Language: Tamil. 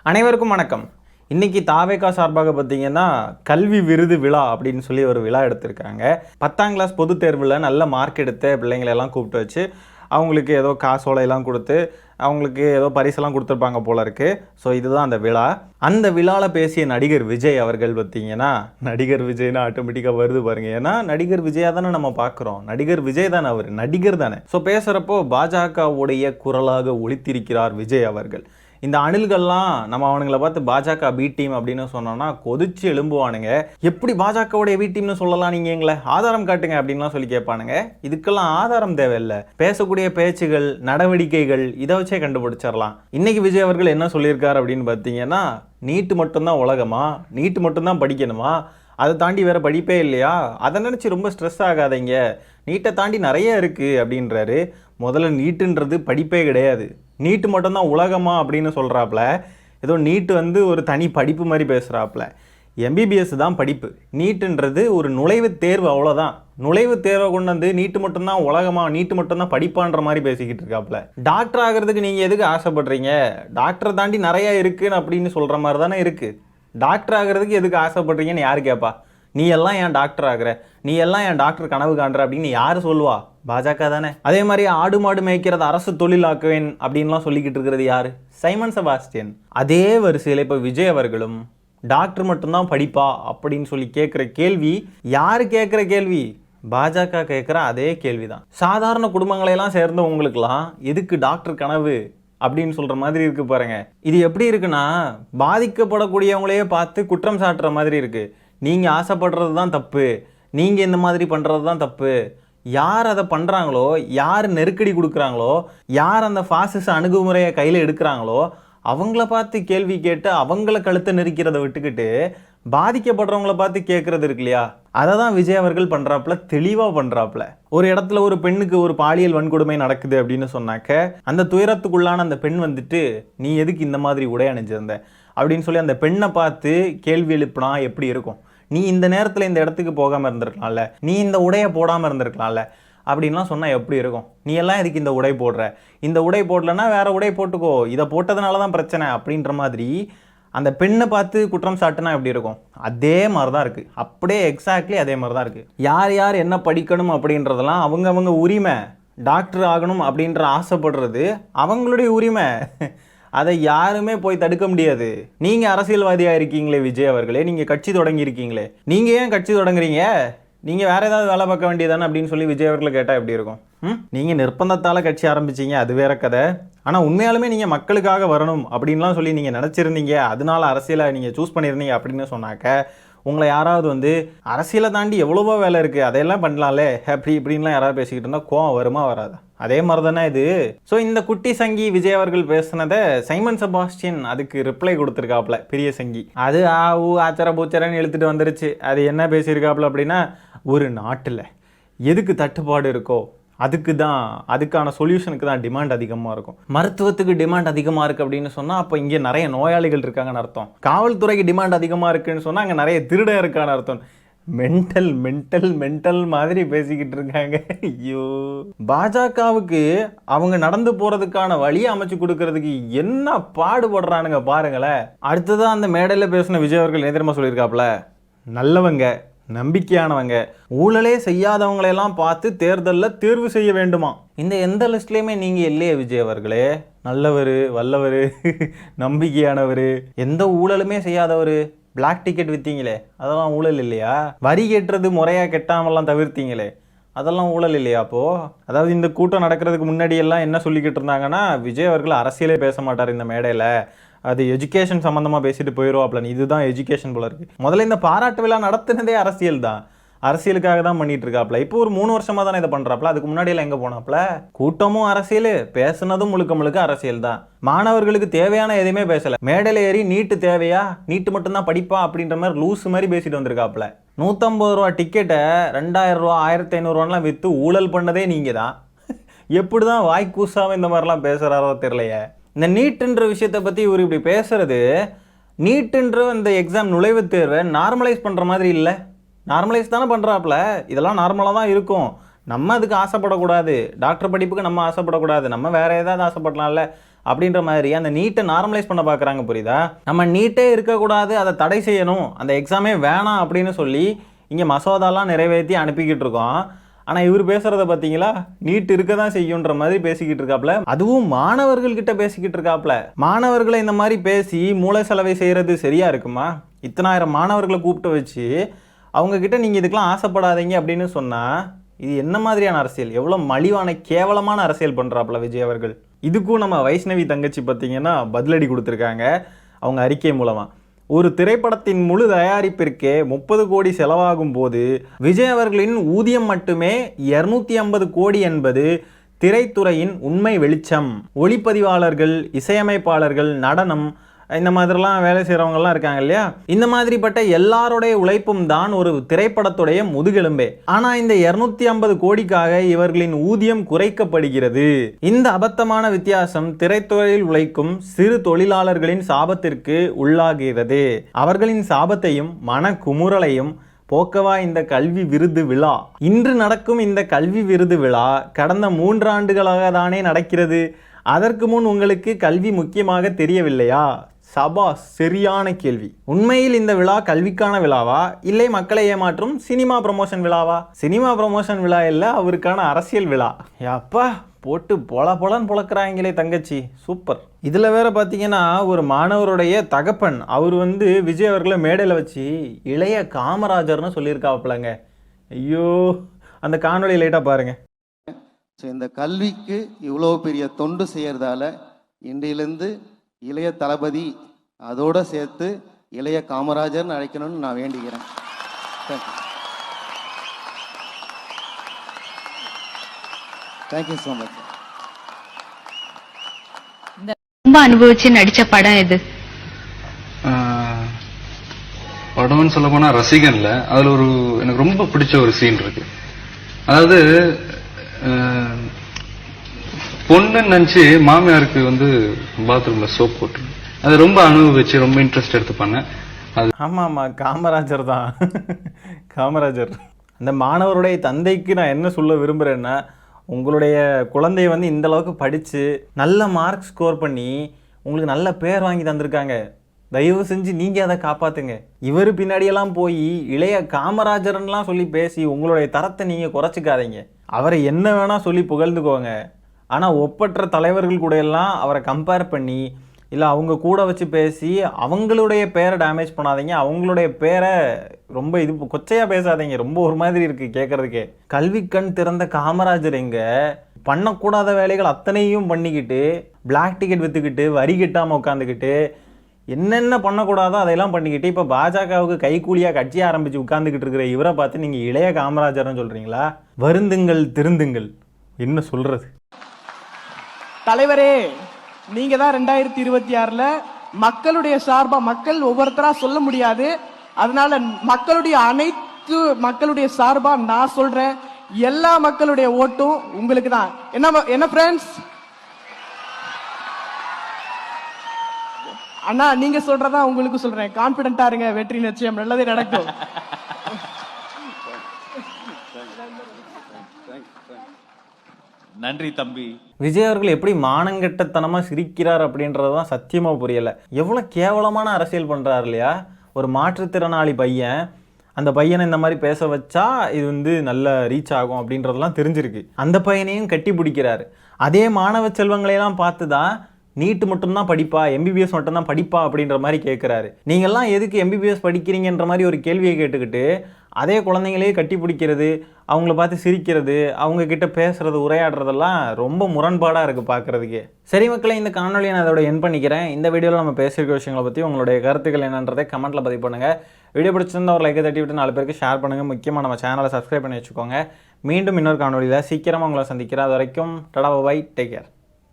அனைவருக்கும் வணக்கம். இன்னைக்கு தாவேகா சார்பாக பார்த்தீங்கன்னா கல்வி விருது விழா அப்படின்னு சொல்லி ஒரு விழா எடுத்திருக்காங்க. 10ஆம் கிளாஸ் பொதுத் தேர்வில் நல்ல மார்க் எடுத்த பிள்ளைங்களெல்லாம் கூப்பிட்டு வச்சு அவங்களுக்கு ஏதோ காசோலையெல்லாம் கொடுத்து அவங்களுக்கு ஏதோ பரிசெல்லாம் கொடுத்துருப்பாங்க போல இருக்கு. ஸோ இதுதான் அந்த விழா. அந்த விழாவில் பேசிய நடிகர் விஜய் அவர்கள் பார்த்தீங்கன்னா, நடிகர் விஜய்னா ஆட்டோமேட்டிக்காக வருது பாருங்க. ஏன்னா நடிகர் விஜயா தானே நம்ம பார்க்குறோம். நடிகர் விஜய் தானே, அவர் நடிகர் தானே. ஸோ பேசுகிறப்போ பாஜகவுடைய குரலாக ஒலித்திருக்கிறார் விஜய் அவர்கள். இந்த அணில்கள்லாம் நம்ம அவனுங்களை பார்த்து பாஜக பி டீம் அப்படின்னு சொன்னோம்னா கொதிச்சு எழும்புவானுங்க. எப்படி பாஜகவுடைய பி டீம்னு சொல்லலாம், நீங்க எங்களை ஆதாரம் காட்டுங்க அப்படின்லாம் சொல்லி கேட்பானுங்க. இதுக்கெல்லாம் ஆதாரம் தேவையில்லை. பேசக்கூடிய பேச்சுகள், நடவடிக்கைகள் இதை வச்சே கண்டுபிடிச்சிடலாம். இன்னைக்கு விஜய் அவர்கள் என்ன சொல்லியிருக்காரு அப்படின்னு பார்த்தீங்கன்னா, நீட்டு மட்டும்தான் உலகமா, நீட்டு மட்டும்தான் படிக்கணுமா, அதை தாண்டி வேற படிப்பே இல்லையா, அதை நினச்சி ரொம்ப ஸ்ட்ரெஸ் ஆகாதீங்க, நீட்டை தாண்டி நிறைய இருக்குது அப்படின்றாரு. முதல்ல நீட்டுன்றது படிப்பே கிடையாது, நீட்டு மட்டும்தான் உலகமா அப்படின்னு சொல்கிறாப்புல. ஏதோ நீட்டு வந்து ஒரு தனி படிப்பு மாதிரி பேசுகிறாப்புல. எம்பிபிஎஸ் தான் படிப்பு, நீட்டுன்றது ஒரு நுழைவுத் தேர்வு, அவ்வளோதான். நுழைவுத் தேர்வை கொண்டு வந்து நீட்டு மட்டும்தான் உலகமா, நீட்டு மட்டும்தான் படிப்பான்ற மாதிரி பேசிக்கிட்டு இருக்காப்புல. டாக்டர் ஆகிறதுக்கு நீங்கள் எதுக்கு ஆசைப்படுறீங்க, டாக்டரை தாண்டி நிறையா இருக்குன்னு அப்படின்னு சொல்கிற மாதிரி தானே இருக்குது. டாக்டர் ஆகிறதுக்கு எதுக்கு ஆசைப்படுறீங்கன்னு யார் கேட்பா? நீ எல்லாம் ஏன் டாக்டர் ஆகிற, நீ எல்லாம் ஏன் டாக்டர் கனவு காண்ற அப்படின்னு யார் சொல்லுவா? பாஜக தானே. அதே மாதிரி ஆடு மாடு மேய்க்கிறது அரசு தொழிலாக்குவேன் அப்படின்லாம் சொல்லிக்கிட்டு இருக்கிறது யாரு? சைமன் செபாஸ்டியன். அதே வரிசையில் இப்போ விஜய் அவர்களும் டாக்டர் மட்டும்தான் படிப்பா அப்படின்னு சொல்லி கேட்குற கேள்வி யார் கேட்குற கேள்வி? பாஜக கேட்குற அதே கேள்வி தான். சாதாரண குடும்பங்களையெல்லாம் சேர்ந்தவங்களுக்கெல்லாம் எதுக்கு டாக்டர் கனவு அப்படின்னு சொல்கிற மாதிரி இருக்குது பாருங்க. இது எப்படி இருக்குன்னா, பாதிக்கப்படக்கூடியவங்களையே பார்த்து குற்றம் சாட்டுற மாதிரி இருக்குது. நீங்கள் ஆசைப்படுறது தான் தப்பு, நீங்கள் இந்த மாதிரி பண்ணுறது தான் தப்பு. யார் அதை பண்ணுறாங்களோ, யார் நெருக்கடி கொடுக்குறாங்களோ, யார் அந்த ஃபாசிச அணுகுமுறையை கையில் எடுக்கிறாங்களோ அவங்கள பார்த்து கேள்வி கேட்டு அவங்கள கழுத்தை நெரிக்கிறத விட்டுக்கிட்டு பாதிக்கப்படுறவங்கள பார்த்து கேட்குறது இருக்கு இல்லையா, அதை தான் விஜய் அவர்கள் பண்ணுறாப்புல, தெளிவாக பண்ணுறாப்புல. ஒரு இடத்துல ஒரு பெண்ணுக்கு ஒரு பாலியல் வன்கொடுமை நடக்குது அப்படின்னு சொன்னாக்க அந்த துயரத்துக்குள்ளான அந்த பெண் வந்துட்டு, நீ எதுக்கு இந்த மாதிரி உடை அணிஞ்சிருந்த அப்படின்னு சொல்லி அந்த பெண்ணை பார்த்து கேள்வி எழுப்பினா எப்படி இருக்கும்? நீ இந்த நேரத்தில் இந்த இடத்துக்கு போகாமல் இருந்திருக்கலாம்ல, நீ இந்த உடையை போடாமல் இருந்திருக்கலாம்ல அப்படின்லாம் சொன்னால் எப்படி இருக்கும்? நீ எல்லாம் எதுக்கு இந்த உடை போடுற, இந்த உடை போடலன்னா வேற உடை போட்டுக்கோ, இதை போட்டதுனால தான் பிரச்சனை அப்படின்ற மாதிரி அந்த பெண்ணை பார்த்து குற்றம் சாட்டுனா எப்படி இருக்கும்? அதே மாதிரி தான் இருக்குது, அப்படியே எக்ஸாக்ட்லி அதே மாதிரி தான் இருக்குது. யார் யார் என்ன படிக்கணும் அப்படின்றதெல்லாம் அவங்க உரிமை. டாக்டர் ஆகணும் அப்படின்ற ஆசைப்படுறது அவங்களுடைய உரிமை. அதை யாருமே போய் தடுக்க முடியாது. நீங்கள் அரசியல்வாதியாக இருக்கீங்களே விஜய் அவர்களே, நீங்கள் கட்சி தொடங்கியிருக்கீங்களே, நீங்கள் ஏன் கட்சி தொடங்குறீங்க? நீங்கள் வேறு ஏதாவது வேலை பார்க்க வேண்டியதானே அப்படின்னு சொல்லி விஜய் அவர்களை கேட்டால் எப்படி இருக்கும்? நீங்கள் நிர்பந்தத்தால் கட்சி ஆரம்பிச்சிங்க, அது வேற கதை. ஆனால் உண்மையாலுமே நீங்கள் மக்களுக்காக வரணும் அப்படின்லாம் சொல்லி நீங்கள் நினச்சிருந்தீங்க, அதனால அரசியலை நீங்கள் சூஸ் பண்ணியிருந்தீங்க அப்படின்னு சொன்னாக்க உங்களை யாராவது வந்து அரசியலை தாண்டி எவ்வளவோ வேலை இருக்குது, அதையெல்லாம் பண்ணலாம்லே அப்படி இப்படின்லாம் யாராவது பேசிக்கிட்டு இருந்தால் கோவம் வருமா வராதா? அதே மாதிரி தானே இது. ஸோ இந்த குட்டி சங்கி விஜய் அவர்கள் பேசுனதை சைமன் செபாஸ்டியன் அதுக்கு ரிப்ளை கொடுத்துருக்காப்புல, பெரிய சங்கி. அது ஆச்சர பூச்சரன்னு இழுத்துட்டு வந்துருச்சு. அது என்ன பேசியிருக்காப்புல அப்படின்னா, ஒரு நாட்டில் எதுக்கு தட்டுப்பாடு இருக்கோ அதுக்கான சொல்யூஷனுக்கு தான் டிமாண்ட் அதிகமாக இருக்கும். மருத்துவத்துக்கு டிமாண்ட் அதிகமாக இருக்குது அப்படின்னு சொன்னால் அப்போ இங்கே நிறைய நோயாளிகள் இருக்காங்கன்னு அர்த்தம். காவல்துறைக்கு டிமாண்ட் அதிகமாக இருக்குன்னு சொன்னால் அங்கே நிறைய திருடன் இருக்கான்னு அர்த்தம். மென்டல் மாதிரி பேசிக்கிட்டு இருக்காங்க. ஐயோ, பாஜகவுக்கு அவங்க நடந்து போறதுக்கான வழியை அமைச்சு கொடுக்கறதுக்கு என்ன பாடுபடுறானுங்க பாருங்களேன். அடுத்ததான் அந்த மேடையில் பேசின விஜய் அவர்கள் எதிரமா சொல்லியிருக்காப்புல, நல்லவங்க, நம்பிக்கையானவங்க, ஊழலே செய்யாதவங்களையெல்லாம் பார்த்து தேர்தலில் தேர்வு செய்ய வேண்டுமா. இந்த எந்த லிஸ்ட்லேயுமே நீங்கள் இல்லையே விஜய் அவர்களே. நல்லவர், வல்லவர், நம்பிக்கையானவர், எந்த ஊழலுமே செய்யாதவர். பிளாக் டிக்கெட் விற்றீங்களே, அதெல்லாம் ஊழல் இல்லையா? வரி கேட்டுறது முறையாக கெட்டாமலாம் தவிர்த்தீங்களே, அதெல்லாம் ஊழல் இல்லையா? அப்போது அதாவது இந்த கூட்டம் நடக்கிறதுக்கு முன்னாடியெல்லாம் என்ன சொல்லிக்கிட்டு இருந்தாங்கன்னா, விஜய் அவர்கள் அரசியலே பேச மாட்டார் இந்த மேடையில், அது எஜுகேஷன் சம்மந்தமாக பேசிட்டு போயிடுவாப்லன்னு. இதுதான் எஜுகேஷன் போல இருக்குது. முதல்ல இந்த பாராட்டு விழா நடத்துனதே அரசியல் தான், அரசியலுக்காக தான் பண்ணிட்டு இருக்காப்ல. இப்போ ஒரு 3 வருஷமாக தானே இதை பண்ணுறாப்ல. அதுக்கு முன்னாடியெல்லாம் எங்கே போனாப்ல? கூட்டமும் அரசியல், பேசுனதும் முழுக்க அரசியல் தான். மாணவர்களுக்கு தேவையான எதுவுமே பேசலை. மேடையில் ஏறி நீட்டு தேவையா, நீட்டு மட்டும்தான் படிப்பா அப்படின்ற மாதிரி லூஸ் மாதிரி பேசிட்டு வந்திருக்காப்ல. 150 ரூபா டிக்கெட்டை 2000 ரூபா 1500 ரூபான்லாம் விற்று ஊழல் பண்ணதே நீங்கள் தான். எப்படி தான் வாய்க்கூசாமல் இந்த மாதிரிலாம் பேசுகிறாரோ தெரியலையே. இந்த நீட்டுன்ற விஷயத்தை பற்றி இவர் இப்படி பேசுறது, நீட்டுன்ற இந்த எக்ஸாம் நுழைவுத் தேர்வை நார்மலைஸ் பண்ணுற மாதிரி இல்லை. நார்மலைஸ் தானே பண்ணுறாப்புல, இதெல்லாம் நார்மலாக தான் இருக்கும். நம்ம அதுக்கு ஆசைப்படக்கூடாது, டாக்டர் படிப்புக்கு நம்ம ஆசைப்படக்கூடாது, நம்ம வேறு ஏதாவது ஆசைப்படலாம்ல அப்படின்ற மாதிரி அந்த நீட்டை நார்மலைஸ் பண்ண பார்க்குறாங்க. புரியுதா? நம்ம நீட்டே இருக்கக்கூடாது, அதை தடை செய்யணும், அந்த எக்ஸாமே வேணாம் அப்படின்னு சொல்லி இங்கே மசோதாலாம் நிறைவேற்றி அனுப்பிக்கிட்டு இருக்கோம். ஆனால் இவர் பேசுகிறத பார்த்தீங்களா, நீட் இருக்க தான் செய்யுன்ற மாதிரி பேசிக்கிட்டு இருக்காப்புல. அதுவும் மாணவர்கள்கிட்ட பேசிக்கிட்டு இருக்காப்புல. மாணவர்களை இந்த மாதிரி பேசி மூளை செலவை செய்கிறது சரியா இருக்குமா? இத்தனாயிரம் மாணவர்களை கூப்பிட்டு வச்சு அவங்கக்கிட்ட நீங்கள் இதுக்கெல்லாம் ஆசைப்படாதீங்க அப்படின்னு சொன்னால் இது என்ன மாதிரியான அரசியல்? எவ்வளோ மலிவான கேவலமான அரசியல் பண்ணுறாப்புல விஜய் அவர்கள். இதுக்கும் நம்ம வைஷ்ணவி தங்கச்சி பார்த்தீங்கன்னா பதிலடி கொடுத்துருக்காங்க அவங்க அறிக்கை மூலமாக. ஒரு திரைப்படத்தின் முழு தயாரிப்பிற்கே 30 கோடி செலவாகும் போது விஜய் அவர்களின் ஊதியம் மட்டுமே 250 கோடி என்பது திரைத்துறையின் உண்மை வெளிச்சம். ஒளிப்பதிவாளர்கள், இசையமைப்பாளர்கள், நடனம், இந்த மாதிரிலாம் வேலை செய்கிறவங்கலாம் இருக்காங்க இல்லையா, இந்த மாதிரிப்பட்ட எல்லாருடைய உழைப்பும் தான் ஒரு திரைப்படத்துடைய முதுகெலும்பே. ஆனால் இந்த 250 கோடிக்காக இவர்களின் ஊதியம் குறைக்கப்படுகிறது. இந்த அபத்தமான வித்தியாசம் திரைத்துறையில் உழைக்கும் சிறு தொழிலாளர்களின் சாபத்திற்கு உள்ளாகிறது. அவர்களின் சாபத்தையும் மன குமுறலையும் போக்கவா இந்த கல்வி விருது விழா. இன்று நடக்கும் இந்த கல்வி விருது விழா கடந்த 3 ஆண்டுகளாக தானே நடக்கிறது. அதற்கு முன் உங்களுக்கு கல்வி முக்கியமாக தெரியவில்லையா? சபா, சரியான கேள்வி. உண்மையில் இந்த விழா கல்விக்கான விழாவா, இல்லை மக்களை ஏமாற்றும் சினிமா ப்ரமோஷன் விழாவா? சினிமா ப்ரமோஷன் விழா இல்லை, அவருக்கான அரசியல் விழா. அப்பா போட்டு பொலன்னு பொழக்கிறாங்களே தங்கச்சி, சூப்பர். இதில் வேற பார்த்தீங்கன்னா ஒரு மாணவருடைய தகப்பன் அவர் விஜய் அவர்களை மேடையில் வச்சு இளைய காமராஜர்னு சொல்லியிருக்காப்புலங்க. ஐயோ, அந்த காணொலி லைட்டாக பாருங்க. ஸோ இந்த கல்விக்கு இவ்வளோ பெரிய தொண்டு செய்கிறதால இன்றையிலேருந்து இளைய தளபதி அதோடு சேர்த்து இளைய காமராஜர்னு அழைக்கணும்னு நான் வேண்டிக்கிறேன். Thank you so much. ரொம்ப அனுபவிச்சு நடிச்ச படம் எது? படம்னு சொல்ல போனா ரசிகன்ல அதுல எனக்கு ரொம்ப பிடிச்ச ஒரு சீன் இருக்கு. அதாவது பொண்ணு நினைச்சு மாமியாருக்கு பாத்ரூம்ல சோப் போட்டு அதை ரொம்ப அனுபவிச்சு ரொம்ப இன்ட்ரெஸ்ட் எடுத்து பண்ணேன். ஆமா, காமராஜர் தான். காமராஜர். அந்த மாணவருடைய தந்தைக்கு நான் என்ன சொல்ல விரும்புகிறேன்னா, உங்களுடைய குழந்தைய இந்த அளவுக்கு படித்து நல்ல மார்க் ஸ்கோர் பண்ணி உங்களுக்கு நல்ல பேர் வாங்கி தந்திருக்காங்க. தயவு செஞ்சு நீங்கள் அதை காப்பாற்றுங்க. இவர் பின்னாடியெல்லாம் போய் இளைய காமராஜர்லாம் சொல்லி பேசி உங்களுடைய தரத்தை நீங்கள் குறைச்சிக்காதீங்க. அவரை என்ன வேணால் சொல்லி புகழ்ந்துக்கோங்க. ஆனால் ஒப்பற்ற தலைவர்கள் கூட எல்லாம் அவரை கம்பேர் பண்ணி இல்லை அவங்க கூட வச்சு பேசி அவங்களுடைய பேரை டேமேஜ் பண்ணாதீங்க. அவங்களுடைய பேரை ரொம்ப கொச்சையாக பேசாதீங்க. ரொம்ப ஒரு மாதிரி இருக்குது கேட்குறதுக்கே. கல்வி கண் திறந்த காமராஜர் எங்கே பண்ணக்கூடாத வேலைகள் அத்தனையும் பண்ணிக்கிட்டு பிளாக் டிக்கெட் விற்றுக்கிட்டு வரி கட்டாமல் உட்காந்துக்கிட்டு என்னென்ன பண்ணக்கூடாதோ அதையெல்லாம் பண்ணிக்கிட்டு இப்போ பாஜகவுக்கு கைக்கூலியாக கட்சி ஆரம்பித்து உட்காந்துக்கிட்டு இருக்கிற இவரை பார்த்து நீங்கள் இளைய காமராஜர்னு சொல்கிறீங்களா? வருந்துங்கள், திருந்துங்கள். என்ன சொல்கிறது? தலைவரே, நீங்க தான் 2026ல மக்களுடைய சார்பா, மக்கள் ஒவ்வொருத்தரா சொல்ல முடியாது, அதனால மக்களுடைய சார்பா நான் சொல்றேன், எல்லா மக்களுடைய ஓட்டும் உங்களுக்கு தான். என்ன ஃப்ரெண்ட்ஸ்? அண்ணா நீங்க சொல்றதா உங்களுக்கு சொல்றேன். கான்பிடென்ட்டா இருங்க, வெற்றி நிச்சயம், நல்லதே நடக்கும். நன்றி தம்பி. விஜய் அவர்கள் எப்படி மானங்கெட்டத்தனமாக சிரிக்கிறார் அப்படின்றதான் சத்தியமாக புரியலை. எவ்வளோ கேவலமான அரசியல் பண்ணுறாரு இல்லையா? ஒரு மாற்றுத்திறனாளி பையன், அந்த பையனை இந்த மாதிரி பேச வச்சா இது நல்ல ரீச் ஆகும் அப்படின்றதெல்லாம் தெரிஞ்சிருக்கு. அந்த பையனையும் கட்டி பிடிக்கிறாரு. அதே மாணவ செல்வங்களையெல்லாம் பார்த்து தான் நீட்டு மட்டும்தான் படிப்பா, எம்பிபிஎஸ் மட்டும்தான் படிப்பா அப்படின்ற மாதிரி கேட்குறாரு. நீங்கள்லாம் எதுக்கு எம்பிபிஎஸ் படிக்கிறீங்கன்ற மாதிரி ஒரு கேள்வியை கேட்டுக்கிட்டு அதே குழந்தைங்களே கட்டி பிடிக்கிறது, அவங்கள பார்த்து சிரிக்கிறது, அவங்கக்கிட்ட பேசுகிறது, உரையாடுறதெல்லாம் ரொம்ப முரண்பாடாக இருக்குது பார்க்குறதுக்கே. சரி மக்களை, இந்த காணொலியை நான் அதோட என் பண்ணிக்கிறேன். இந்த வீடியோவில் நம்ம பேசியிருக்க விஷயங்களை பற்றி உங்களுடைய கருத்துக்கள் என்னன்றதை கமெண்ட்டில் பதிவு பண்ணுங்கள். வீடியோ பிடிச்சிருந்தா ஒரு லைக்கை தட்டி விட்டு 4 பேருக்கு ஷேர் பண்ணுங்கள். முக்கியமாக நம்ம சேனலை சப்ஸ்கிரைப் பண்ணி வச்சுக்கோங்க. மீண்டும் இன்னொரு காணொலியில் சீக்கிரமாக உங்களை சந்திக்கிறேன். அது வரைக்கும் டடா, பை, டேக் கேர்.